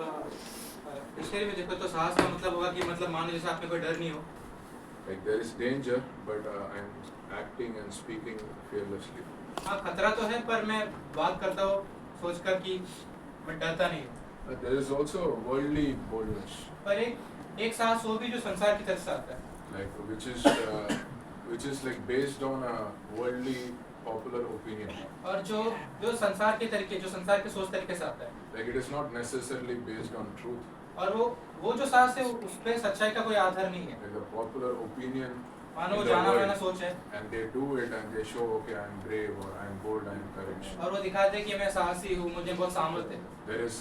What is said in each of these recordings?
Dictionary में देखो तो साहस का मतलब होगा कि मतलब मान लो जैसे आपने कोई डर नहीं हो, Like there is danger, but I'm acting and speaking fearlessly. हाँ खतरा तो है पर मैं बात करता हूँ सोचकर कि मैं डरता नहीं हूँ। But there is also worldly boldness, पर एक साहस वो भी जो संसार की तरफ से आता है, like which is like based on a worldly popular opinion. और जो जो संसार के तरीके जो संसार के सोच तरीके से आता है, Like it is not necessarily based on truth. और वो जो साहस है उस पर सच्चाई का कोई आधार नहीं है। Like the popular opinion मानो वो in the जाना माना world, सोच है and they do it and they show, okay, I'm brave or I'm bold, I'm courage. और वो दिखाते हैं कि मैं साहसी हूँ, मुझे बहुत सामर्थ्य है। There is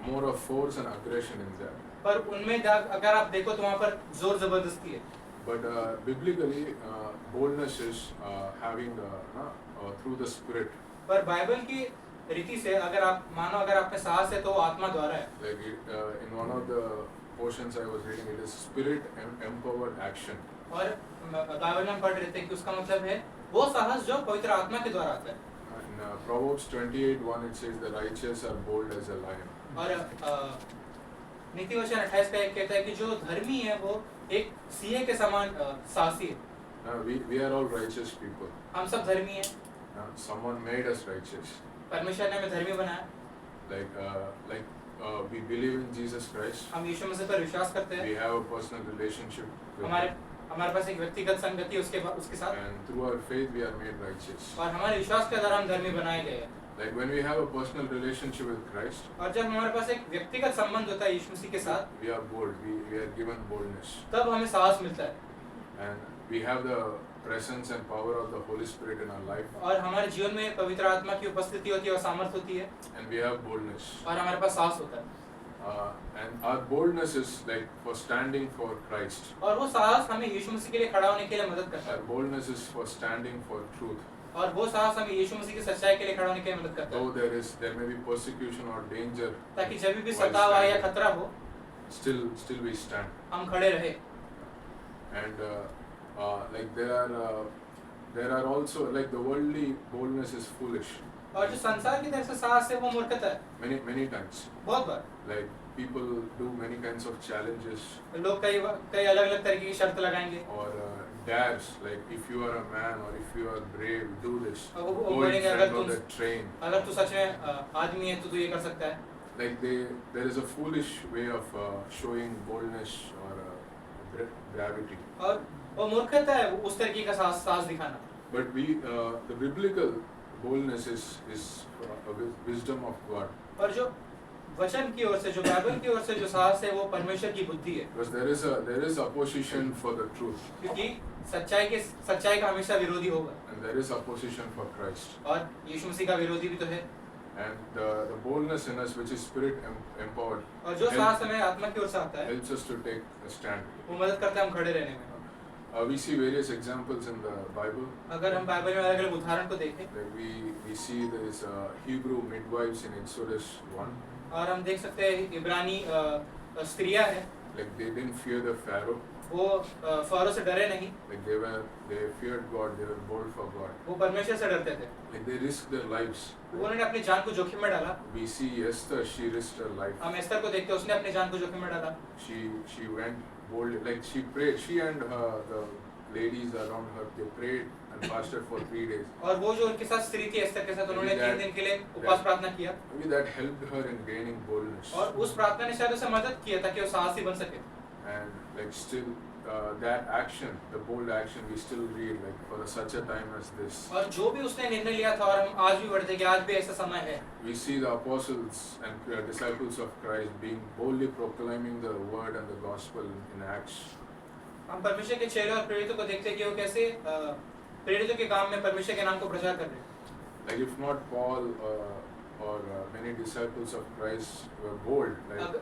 more of force and aggression in that. पर उनमें अगर आप देखो तो वहाँ पर जोर जबरदस्ती है। But biblically, boldness is having through the Spirit. पर बाइबल की रीति से अगर आप मानो अगर आप में साहस है तो वो आत्मा द्वारा है। Like in one of the portions I was reading, it is Spirit empowered action. और बाइबल में हम पढ़ रहे थे कि उसका मतलब है वो साहस जो पवित्र आत्मा के द्वारा आता है। In Proverbs 28:1 it says the righteous are bold as a lion. और नीति वचन 28 का एक कहता है कि जो धर्मी है वो एक सिंह के समान साहसी है। We are all righteous people. हम सब धर्मी हैं। Someone made us righteous. परमेश्वर ने हमें धर्मी बनाया। Like we believe in Jesus Christ. हम यीशु मसीह पर विश्वास करते हैं। We have a personal relationship with Him. हमारे पास एक व्यक्तिगत संगति उसके साथ। And through our faith we are made righteous. और हमारे विश्वास के द्वारा हम धर्मी बनाए गए हैं। Like when we have a personal relationship with Christ, और जब हमारे पास एक व्यक्तिगत संबंध होता है यीशु मसीह के साथ, we are bold. We are given boldness. तब हमें साहस मिलता है। And we have the presence and power of the Holy Spirit in our life. और हमारे जीवन में पवित्र आत्मा की उपस्थिति होती है और सामर्थ्य होती है। And we have boldness. और हमारे पास साहस होता है। And our boldness is like for standing for Christ. और वो साहस हमें यीशु मसीह के लिए खड़ा होने के लिए मदद करता है। Our boldness is for standing for truth. और वो साहस हमें यीशु मसीह की सच्चाई के लिए खड़ा होने के लिए मदद करता है। Though there may be persecution or danger, ताकि जब भी सताव आए या खतरा हो, still we stand. हम खड़े रहे। And like there are also like the worldly boldness is foolish. और जो संसार की तरफ से साहस है वो मूर्खता है। Many times. बहुत बार। Like people do many kinds of challenges. लोग कई अलग-अलग तरीके की शर्त लगाएंगे। Or dares, like if you are a man or if you are brave, do this. वो Go in बोलेंगे front of the train. अगर तू सच में आदमी है तो तू ये कर सकता है। Like there is a foolish way of showing boldness or gravity. और वो मूर्खता है उस तरीके का साहस दिखाना। But the biblical boldness is wisdom of God. और जो वचन की ओर से जो बाइबल की ओर से जो साहस है वो परमेश्वर की बुद्धि है। Because there is opposition for the truth. क्योंकि सच्चाई का हमेशा विरोधी होगा। And there is opposition for Christ. और यीशु मसीह का विरोधी भी तो है। And the boldness in us, which is spirit empowered, और जो साहस हमें आत्मा की ओर से आता है, helps us to take a stand. वो मदद करता है हम खड़े रहने में। We see various examples in the Bible. अगर हम बाइबल में अलग-अलग उदाहरण को देखें, Like we see there is Hebrew midwives in Exodus 1. और हम देख सकते हैं इब्रानी स्त्रियां हैं। Like they didn't fear the Pharaoh. वो फरो से डरे नहीं। Like they feared God. They were bold for God. वो परमेश्वर से डरते थे। Like they risked their lives. उन्होंने अपनी जान को जोखिम में डाला। We see Esther. She risked her life. हम एस्तर को देखते हैं, उसने अपनी जान को जोखिम में डाला। She went boldly. Like she prayed. She and the ladies around her, they prayed and fasted for 3 days. और वो जो उनके साथ स्त्री थी एस्तर के साथ, उन्होंने 3 दिन के लिए उपवास प्रार्थना किया। Maybe that helped her in gaining boldness. और उस प्रार्थना ने शायद उसे मदद किया ताकि वो साहसी बन सके। And like still that action, the bold action, we still read like for such a time as this. और जो भी उसने निर्णय लिया था, और हम आज भी पढ़ते हैं कि आज भी ऐसा समय है। We see the apostles and disciples of Christ being boldly proclaiming the word and the gospel in Acts. हम परमेश्वर के चेले और प्रेरितों को देखते हैं कि वो कैसे प्रेरितों के काम में परमेश्वर के नाम को प्रचार कर रहे हैं। Like if not Paul or many disciples of Christ were bold, like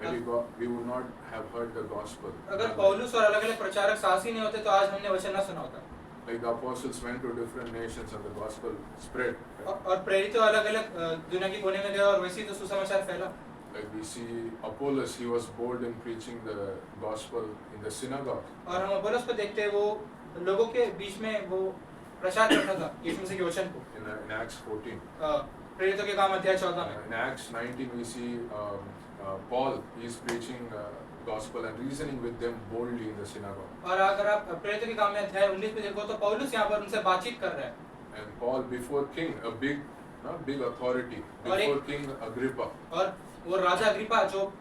maybe we would not have heard the gospel. अगर पौलुस और अलग-अलग प्रचारक साहसी नहीं होते तो आज हमने वचन ना सुना होता। Like the apostles went to different nations and the gospel spread. और प्रेरित अलग-अलग दुनिया के कोने में गए और वैसे ही तो सुसमाचार फैला। Like we see Apollos, he was bold in preaching the gospel in the synagogue. और हम अपोलोस को देखते हैं, वो लोगों के बीच में वो प्रचार करता था यीशु मसीह के वचन को। In Acts 14. प्रेरितों के काम अध्याय 14 में। In Acts 19 we see Paul is preaching gospel and reasoning with them boldly in the synagogue. और अगर आप प्रेरितों के काम में अध्याय 19 में देखो तो पौलुस यहाँ पर उनसे बातचीत कर रहा है And Paul before king, a big authority, और before King Agrippa. और वो राजा अग्रिप्पा जो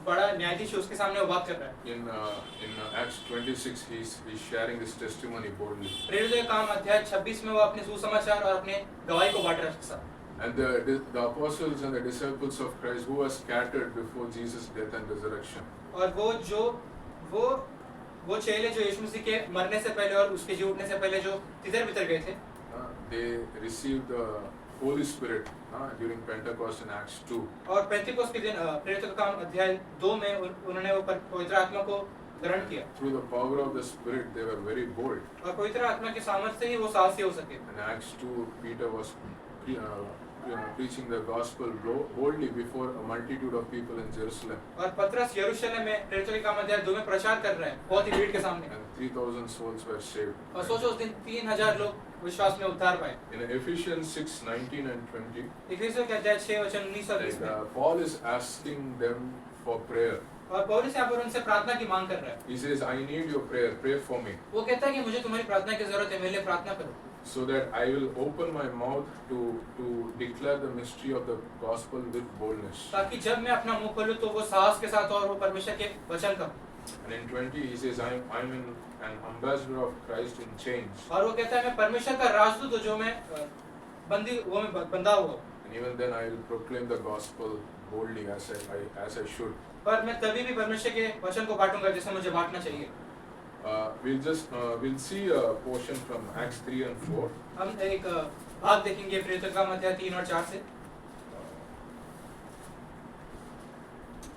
बड़ा न्यायाधीश है उसके सामने वो बात कर रहा है In Acts 26, he's sharing his testimony boldly. प्रेरितों के काम अध्याय 26 में वो अपने सुसमाचार और अपने गवाही को बांट रहा है सबके साथ And the apostles and the disciples of Christ who were scattered before Jesus' death and resurrection. और वो चेले जो यीशु मसीह के मरने से पहले और उसके जी उठने से पहले जो तितर बितर गए थे They received the Holy Spirit during Pentecost in Acts 2. और पेंतिकोस्त के दिन प्रेरितों का काम अध्याय 2 में उन्होंने वो पवित्र आत्मा को ग्रहण किया Through the power of the Spirit, they were very bold. और पवित्र आत्मा के सामर्थ्य से ही वो साहसी हो सके In Acts 2, Peter was preaching the gospel boldly before a multitude of people in Jerusalem. और पतरस यरूशलेम में प्रेरितों के काम अध्याय 2 में प्रचार कर रहे हैं बहुत ही भीड़ के सामने And 3,000 souls were saved. और सोचो उस दिन 3000 लोग विश्वास में उद्धार पाए In Ephesians 6:19 and 20, इफिसियों के अध्याय 6 वचन 19 और 20 में Paul is asking them for prayer. और पौलुस यहाँ पर उनसे प्रार्थना की मांग कर रहा है He says, I need your prayer, pray for me, वो कहता है कि मुझे तुम्हारी प्रार्थना की जरूरत है मेरे लिए प्रार्थना करो so that I will open my mouth to declare the mystery of the gospel with boldness. ताकि जब मैं अपना मुंह खोलूं तो वो साहस के साथ और वो परमेश्वर के वचन कहूं And in 20, he says, I'm an ambassador of Christ in chains. और वो कहता है मैं परमेश्वर का राजदूत हूं जो मैं बंधा हुआ And even then, I will proclaim the gospel boldly as I should. पर मैं तभी भी परमेश्वर के वचन को बांटूंगा जैसे मुझे बांटना चाहिए We'll see a portion from Acts 3 and 4. हम एक भाग देखेंगे प्रेरितों का अध्याय 3 और 4 से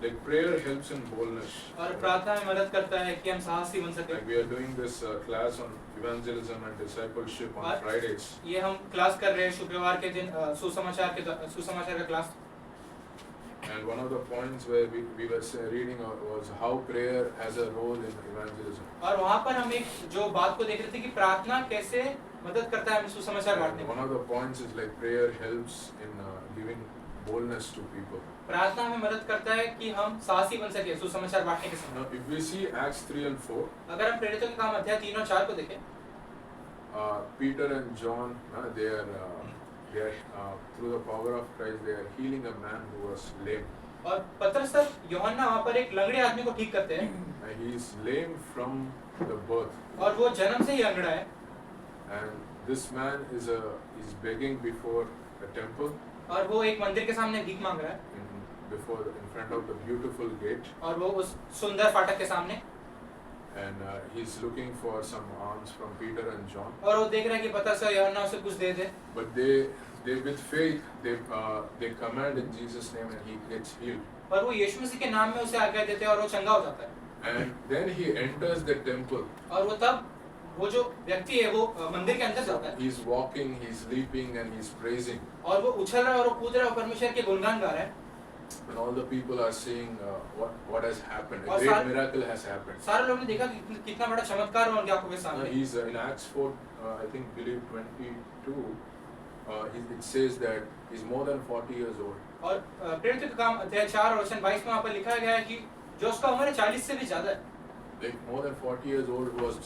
Like prayer helps in boldness. और प्रार्थना में मदद करता है कि हम साहसी बन सकें Like we are doing this class on evangelism and discipleship on Fridays. ये हम क्लास कर रहे हैं शुक्रवार के दिन सुसमाचार का class And one of the points where we were reading was how prayer has a role in evangelism. और वहाँ पर हम एक जो बात को देख रहे थे कि प्रार्थना कैसे मदद करता है सुसमाचार बांटने में One of the points is like prayer helps in giving boldness to people. प्रार्थना हमें मदद करता है कि हम साहसी बन सके सुसमाचार बांटने के समय Now, if we see Acts 3 and 4, अगर हम प्रेरितों के काम अध्याय 3 और 4 को देखें Peter and John, they are through the power of Christ, they are healing a man who was lame. और पतरस और यूहन्ना वहाँ पर एक लंगड़े आदमी को ठीक करते हैं He is lame from the birth. और वो जन्म से ही लंगड़ा है And this man is begging before a temple, और वो एक मंदिर के सामने भीख मांग रहा है in front of the beautiful gate. और वो उस सुंदर फाटक के सामने And he's looking for some alms from Peter and John. और वो देख रहा है कि पतरस और यूहन्ना उसे कुछ दे दे But they with faith, they command in Jesus' name and he gets healed. पर वो यीशु मसीह के नाम में उसे आज्ञा देते हैं और वो चंगा हो जाता है And then he enters the temple. और वो तब वो जो व्यक्ति है वो मंदिर के अंदर जाता है He's walking, he's leaping and he's praising. और वो उछल रहा है और वो कूद रहा है और परमेश्वर के गुणगान गा रहा है And all the people are seeing what has happened. A और great miracle has happened. सारे लोगों ने देखा कि कितना बड़ा चमत्कार हुआ उनकी आंखों के सामने He's in Acts 4, I think, believe 22. It says that he's more than 40 years old. और प्रेरितों के काम अध्याय 4 और वचन 22 में वहाँ पर लिखा गया है कि जो उसका उम्र 40 से भी ज्यादा है Like more than 40 years old, who was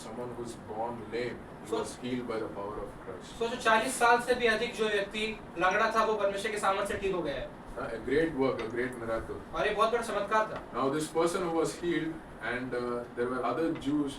someone who's born lame, he was healed by the power of Christ. सोचो 40 साल से भी अधिक जो व्यक्ति लंगड़ा था वो परमेश्वर के सामर्थ्य से ठीक हो गया है A great work, a great miracle. और ये बहुत बड़ा चमत्कार था Now this person who was healed, and there were other Jews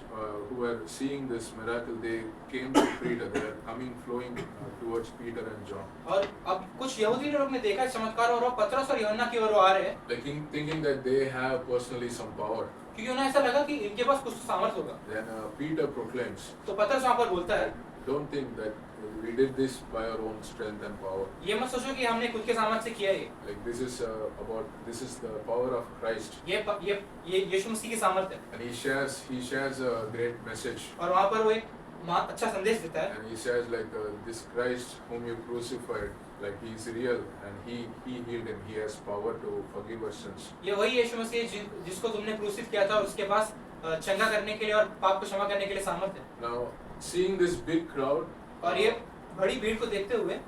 who were seeing this miracle. They came to Peter. They were flowing towards Peter and John. और अब कुछ यहूदी लोग ने देखा चमत्कार और वो पतरस और यूहन्ना की ओर आ रहे हैं Like thinking that they have personally some power. क्योंकि उन्हें ऐसा लगा कि इनके पास कुछ सामर्थ्य होगा Then Peter proclaims, तो पतरस वहाँ पर बोलता है don't think that we did this by our own strength and power. ये मत सोचो कि हमने खुद के सामर्थ्य से किया है Like this is the power of Christ. ये यीशु मसीह की सामर्थ्य है And he shares a great message. और वहाँ पर वो एक अच्छा संदेश देता है And he says like this Christ whom you crucified, like he is real and he healed him. He has power to forgive our sins. ये वही यीशु मसीह जिसको तुमने क्रूसित किया था और उसके पास चंगा करने के लिए और पाप को क्षमा करने के लिए सामर्थ्य है Now seeing this big crowd, और ये बड़ी भीड़ को देखते हुए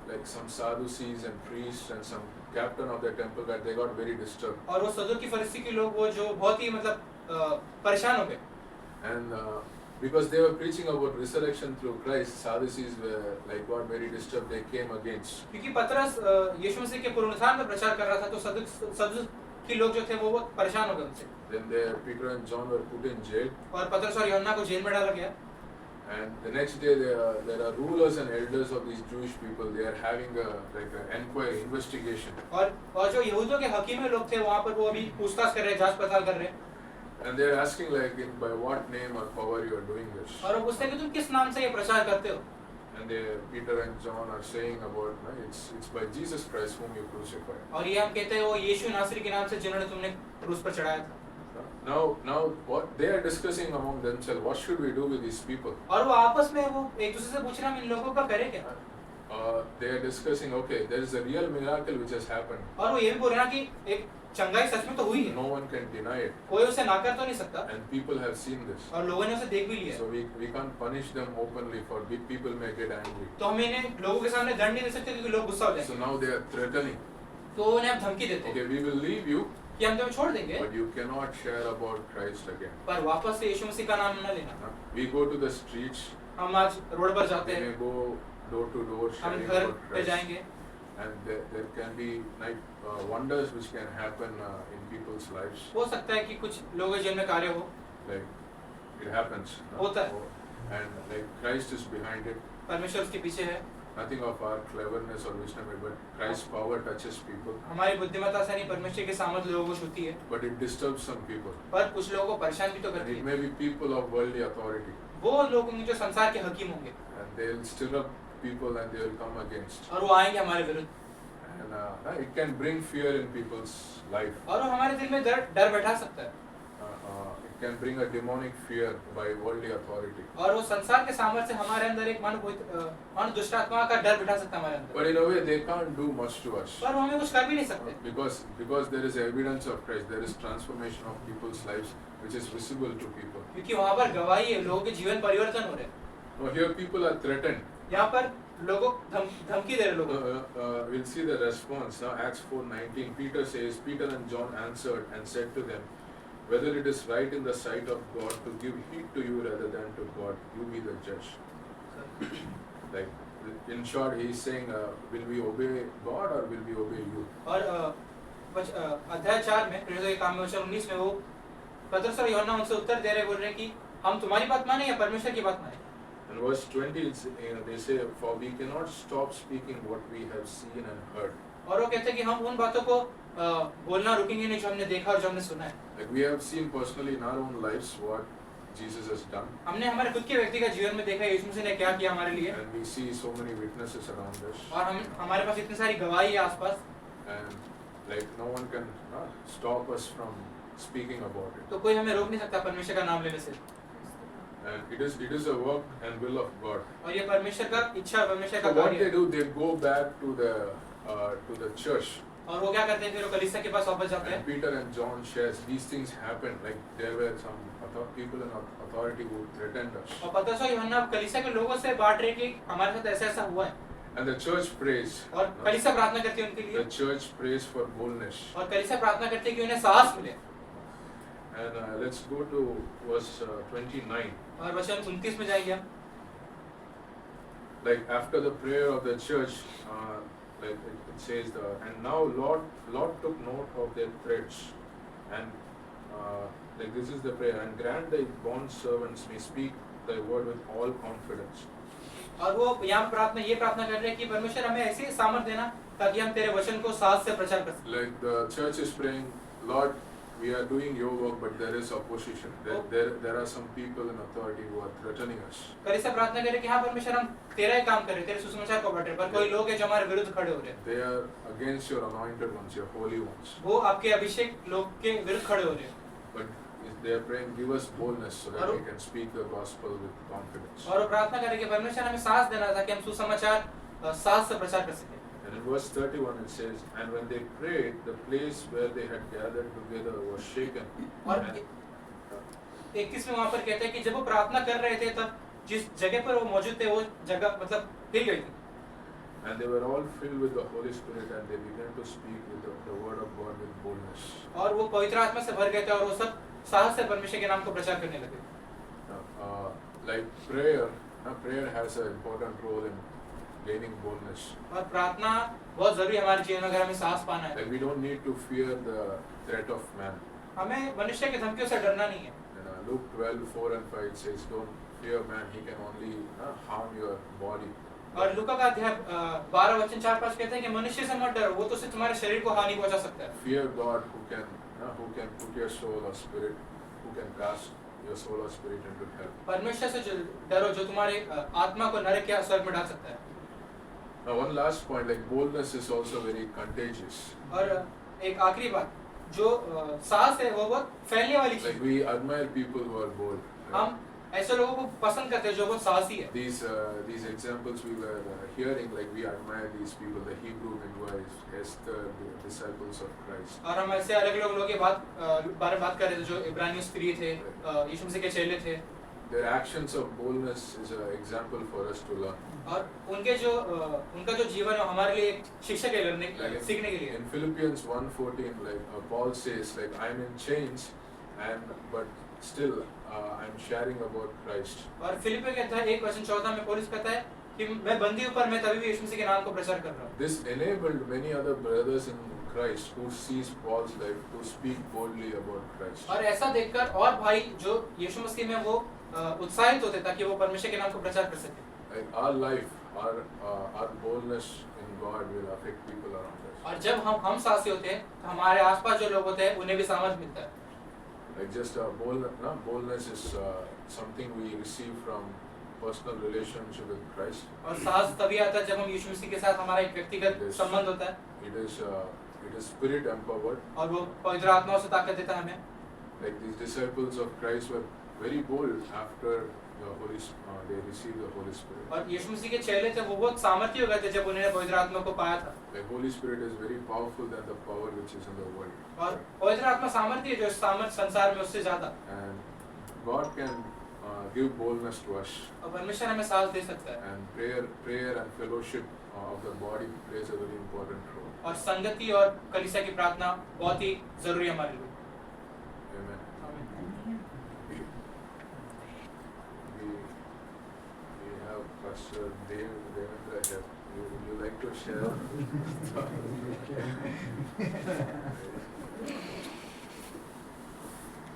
like some Sadducees and priests and some captain of the temple guard, they got very disturbed. और वो सदूकी फरीसी के लोग वो जो बहुत ही मतलब परेशान हो गए And because they were preaching about resurrection through Christ, Sadducees were like got very disturbed. They came against. क्योंकि पतरस यीशु मसीह के पुनरुत्थान पर प्रचार कर रहा था तो सदूकी लोग जो थे वो बहुत परेशान हो गए उनसे Then Peter and John were put in jail. और पतरस और यूहन्ना को जेल में डाला गया And the next day, there are rulers and elders of these Jewish people. They are having like an inquiry, investigation. और जो यहूदियों के हकीम लोग थे वहाँ पर वो अभी पूछताछ कर रहे हैं जांच पड़ताल कर रहे हैं And they are asking like, by what name or power you are doing this? और वो पूछते हैं कि तुम किस नाम से ये प्रचार करते हो And Peter and John are saying about, no, it's by Jesus Christ whom you crucified. और ये हम कहते हैं वो यीशु नासरी के नाम से जिन्होंने तुमने क्रूस पर चढ़ाया था Now what they are discussing among themselves, what should we do with these people? और वो आपस में वो एक दूसरे से पूछ रहे हैं हम इन लोगों का करें क्या They are discussing, okay, there is a real miracle which has happened. और वो ये भी बोल रहे हैं कि एक चंगाई सच में तो हुई है No one can deny it. कोई उसे नाकर तो नहीं सकता And people have seen this. और लोगों ने उसे देख भी लिया So we can't punish them openly for big people may get angry. तो हम इन्हें लोगों के सामने दंड नहीं दे सकते क्योंकि लोग गुस्सा हो So जाएंगे now they are threatening. तो उन्हें हम धमकी देते हैं Okay, we will leave you, कि हम तुम्हें छोड़ देंगे but you cannot share about Christ again. पर वापस से यीशु मसीह का नाम न लेना We go to the streets. हम आज रोड पर जाते We हैं may go door to door हम sharing घर about पे Christ. जाएंगे And there can be like wonders which can happen in people's lives. हो सकता है कि कुछ लोगों के जीवन में कार्य हो Like it happens. होता है And like Christ is behind it. परमेश्वर उसके पीछे है Nothing of our cleverness or wisdom, but Christ's power touches people. हमारी बुद्धिमत्ता से नहीं परमेश्वर की सामर्थ लोगों को छूती है But it disturbs some people. पर कुछ लोगों को परेशान भी तो And करती it है may be people of worldly authority. वो लोग होंगे जो संसार के हकीम होंगे And they will stir up people and they will come against. और वो आएंगे हमारे विरुद्ध And it can bring fear in people's life. और वो हमारे दिल में डर बैठा सकता है It can bring a demonic fear by worldly authority. और वो संसार के सामर्थ्य से हमारे अंदर एक मन दुष्ट आत्मा का डर बिठा सकता है हमारे अंदर But in a way, they can't do much to us. पर वो हमें कुछ कर भी नहीं सकते Because there is evidence of Christ, there is transformation of people's lives which is visible to people. क्योंकि वहाँ पर गवाही है लोगों के जीवन परिवर्तन हो रहे हैं Now here people are threatened. यहाँ पर लोगों धमकी दे रहे लोगों को We'll see the response. Now Acts 4:19, Peter says, Peter and John answered and said to them, whether it is right in the sight of God to give heed to you rather than to God, you be the judge. Like in short, he is saying, will we obey God or will we obey you? और अध्याय 4 में प्रेरितों के काम में वचन 19 में वो पतरस और यूहन्ना उनसे उत्तर दे रहे बोल रहे कि हम तुम्हारी बात माने या परमेश्वर की बात माने In verse 20, they say, for we cannot stop speaking what we have seen and heard. और वो कहते हैं कि हम उन बातों को बोलना रुकेंगे नहीं जो हमने देखा और जो हमने सुना है Like we have seen personally in our own lives what Jesus has done. हमने हमारे खुद के व्यक्तिगत जीवन में देखा यीशु मसीह ने क्या किया हमारे लिए And we see so many witnesses around us. और हमारे पास इतनी सारी गवाही है आसपास And like no one can stop us from speaking about it. तो कोई हमें रोक नहीं सकता परमेश्वर का नाम लेने से And it is a work and will of God. और ये परमेश्वर का इच्छा परमेश्वर का So what कार्य they है do, they go back to the church. और वो क्या करते हैं फिर वो कलीसिया के पास वापस जाते हैं And Peter and John shares these things happened. Like there were some people in authority who threatened us. और पतरस और यूहन्ना कलीसिया के लोगों से बांट रहे कि हमारे साथ ऐसा ऐसा हुआ है And the church prays. और कलीसिया प्रार्थना करती है उनके The लिए church prays for boldness. और कलीसिया प्रार्थना करती है कि उन्हें साहस मिले And let's go to verse 29. और वचन 29 में जाएंगे हम Like after the prayer of the church, like it says, and now Lord took note of their threats, and like this is the prayer, and grant thy bond servants may speak thy word with all confidence. और वो यहाँ ये प्रार्थना कर रहे हैं कि परमेश्वर हमें ऐसी सामर्थ देना ताकि हम तेरे वचन को साहस से प्रचार कर सकें Like the church is praying, Lord, we are doing your work, but there is opposition. There are some people in authority who are threatening us. कलीसिया प्रार्थना कर रहे हैं कि हाँ परमेश्वर हम तेरा ही काम कर रहे हैं तेरे सुसमाचार को बांट रहे हैं पर कोई लोग हैं जो हमारे विरुद्ध खड़े हो रहे हैं They are against your anointed ones, your holy ones. वो आपके अभिषेक लोग के विरुद्ध खड़े हो रहे हैं But they are praying, give us boldness so that we can speak the gospel with confidence. और वो प्रार्थना करें कि परमेश्वर हमें साहस देना ताकि हम सुसमाचार साहस से प्रचार कर सकें And in verse 31 it says, and when they prayed, the place where they had gathered together was shaken. और 31 में वहाँ पर कहते हैं कि जब वो प्रार्थना कर रहे थे तब जिस जगह पर वो मौजूद थे वो जगह मतलब हिल गई थी And they were all filled with the Holy Spirit, and they began to speak with the word of God with boldness. और वो पवित्र आत्मा से भर गए थे और वो सब साहस से परमेश्वर के नाम को प्रचार करने लगे। Like prayer has an important role in gaining boldness. और प्रार्थना बहुत जरूरी है हमारे जीवन में अगर हमें साहस पाना है। Like we don't need to fear the threat of man. हमें मनुष्य की धमकियों से डरना नहीं है। Luke 12:4-5 says, "Don't fear man; he can only harm your body." और लूका का अध्याय 12:4-5 कहते हैं कि मनुष्य से मत डरो, वो तो सिर्फ तुम्हारे शरीर को हानि पहुंचा सकता है। Fear God who can put your soul or spirit, who can cast your soul or spirit into hell. परमेश्वर से डरो जो तुम्हारे आत्मा को नरक या स्वर्ग में डाल सकता है। Now one last point, like boldness is also very contagious. और एक आखिरी बात, जो साहस है वो बहुत फैलने वाली चीज। Like we admire people who are bold. हम ऐसे लोगों को पसंद करते हैं जो बहुत साहसी है। These examples we were hearing, like we admire these people, the Hebrew midwives, Esther, the disciples of Christ. और हम ऐसे अलग अलग लोगों के बारे में बात कर रहे थे जो इब्रानी स्त्री थे, यीशु मसीह के चेले थे। Their actions of boldness is an example for us to learn. और उनका जो जीवन है हमारे लिए एक शिक्षा के लिए सीखने के लिए। In Philippians 1:14, like Paul says, like I'm in chains, but still I'm sharing about Christ. और फिलिप्पियों के अध्याय 1:14 में पौलुस कहता है कि मैं बंदी हूं पर मैं तभी भी यीशु मसीह के नाम को प्रचार कर रहा हूं। This enabled many other brothers in Christ who sees Paul's life to speak boldly about Christ. और ऐसा देखकर और भाई जो यीशु मसीह में वो उत्साहित होते ताकि वो परमेश्वर के नाम को प्रचार कर सके। Like our life, our boldness in God will affect people around us. और जब हम साहसी होते हैं तो हमारे आसपास जो लोग होते हैं उन्हें भी सामर्थ मिलता है। Like just boldness is something we receive from personal relationship with Christ. और साहस तभी आता है जब हम यीशु मसीह के साथ हमारा एक व्यक्तिगत संबंध होता है। It is spirit empowered. और वो पवित्र आत्मा से ताकत देता है हमें। Like these disciples of Christ were very bold after they received the Holy Spirit. और यीशु मसीह के चेले थे वो बहुत सामर्थी हो गए थे जब उन्होंने पवित्र आत्मा को पाया था। The Holy Spirit is very powerful than the power which is in the world. और पवित्र आत्मा सामर्थी है जो सामर्थ संसार में उससे ज्यादा। And God can give boldness to us. और परमेश्वर हमें साहस दे सकता है। And prayer and fellowship of the body plays a very important role. और संगति और कलीसिया की प्रार्थना बहुत ही जरूरी है हमारे लिए। Amen. We have Pastor Devendra here. Would you like to share?